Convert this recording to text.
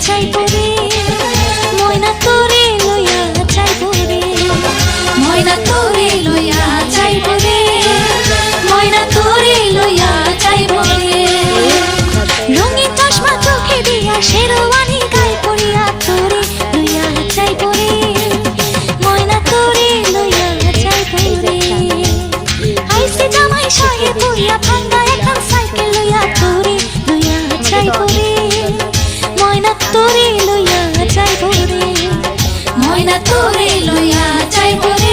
চাইব রে ময়না তোরে লইয়া চাইব রে ময়না তোরে লইয়া চাইব রে ময়না তোরে লইয়া চাইব রে রঙিন চশমা চোখে দিয়া শেরওয়ানি গায়ে পরিয়া তোরে লইয়া চাইব রে ময়না তোরে লইয়া চাইব রে আইসে জামাই সাহেব হইয়া ভাঙ্গা এখন সাইকেল লইয়া তোরে লইয়া চাইব রে ময়না তোরে লইয়া চাইব রে ময়না তোরে লইয়া চাইব রে